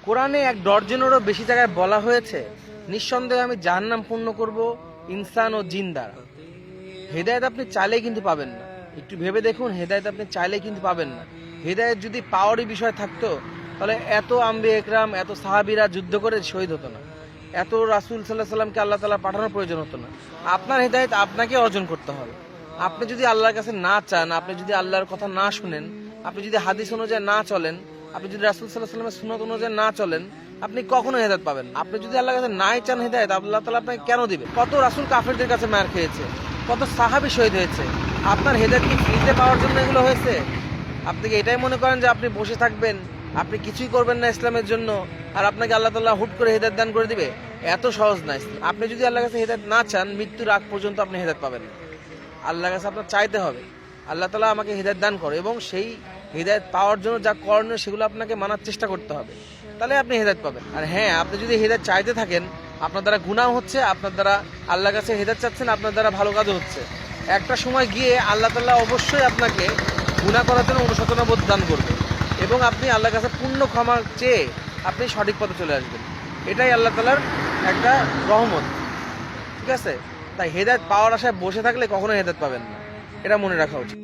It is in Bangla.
কোরআনে 1 ডজনেরও বেশি জায়গায় বলা হয়েছে নিঃসন্দেহে আমি জাহান্নাম পূর্ণ করব ইনসান ও জিন দ্বারা। হেদায়েত আপনি চাইলেই কিন্তু পাবেন না। একটু ভেবে দেখুন, হেদায়েত আপনি চাইলেই কিন্তু পাবেন না। হেদায়েত যদি পাওয়ারই বিষয় থাকতো তাহলে এত আম্বিয়া একরাম, এত সাহাবীরা যুদ্ধ করে শহীদ হতো না, এত রাসূল সাল্লাল্লাহু আলাইহি সাল্লামকে আল্লাহ তাআলা পাঠানোর প্রয়োজন হতো না। আপনার হেদায়েত আপনাকে অর্জন করতে হবে। আপনি যদি আল্লাহর কাছে না চান, আপনি যদি আল্লাহর কথা না শুনেন, আপনি যদি হাদিস অনুযায়ী না চলেন, আপনি যদি রাসূল সাল্লাল্লাহু আলাইহি সাল্লামের সুন্নাত অনুযায়ী না চলেন, আপনি কখনো হেদায়েত পাবেন না। আপনি যদি আল্লাহর কাছে নাই চান হেদায়েত, আল্লাহ তাআলা আপনাকে কেন দিবে? কত রাসূল কাফেরদের কাছে মার খেয়েছে, কত সাহাবী শহীদ হয়েছে। আপনার হেদায়েত কি ফ্রিতে পাওয়ার জন্য এগুলো হয়েছে? আপনি কি এটাই মনে করেন যে আপনি বসে থাকবেন, আপনি কিছুই করবেন না ইসলামের জন্য, আর আপনাকে আল্লাহ তাআলা হুট করে হেদায়েত দান করে দিবে? এত সহজ না। আপনি যদি আল্লাহর কাছে হেদায়েত না চান, মৃত্যুর আগ পর্যন্ত আপনি হেদায়েত পাবেন না। আল্লাহর কাছে আপনার চাইতে হবে, আল্লাহ তাআলা আমাকে হেদায়েত দান করো, এবং সেই হেদায়েত পাওয়ার জন্য যা করণীয় সেগুলো আপনাকে মানার চেষ্টা করতে হবে, তাহলে আপনি হেদায়েত পাবেন। আর হ্যাঁ, আপনি যদি হেদায়েত চাইতে থাকেন, আপনার দ্বারা গুনাহ হচ্ছে, আপনার দ্বারা আল্লাহর কাছে হেদায়েত চাচ্ছেন, আপনার দ্বারা ভালো কাজও হচ্ছে, একটা সময় গিয়ে আল্লাহ তাআলা অবশ্যই আপনাকে গুনাহ করার জন্য অনুশোচনা বোধ দান করবে, এবং আপনি আল্লাহর কাছে পূর্ণ ক্ষমা চেয়ে আপনি সঠিক পথে চলে আসবেন। এটাই আল্লাহ তাআলার একটা রহমত। ঠিক আছে? তাই হেদায়েত পাওয়ার আশায় বসে থাকলে কখনো হেদায়েত পাবেন না, এটা মনে রাখা উচিত।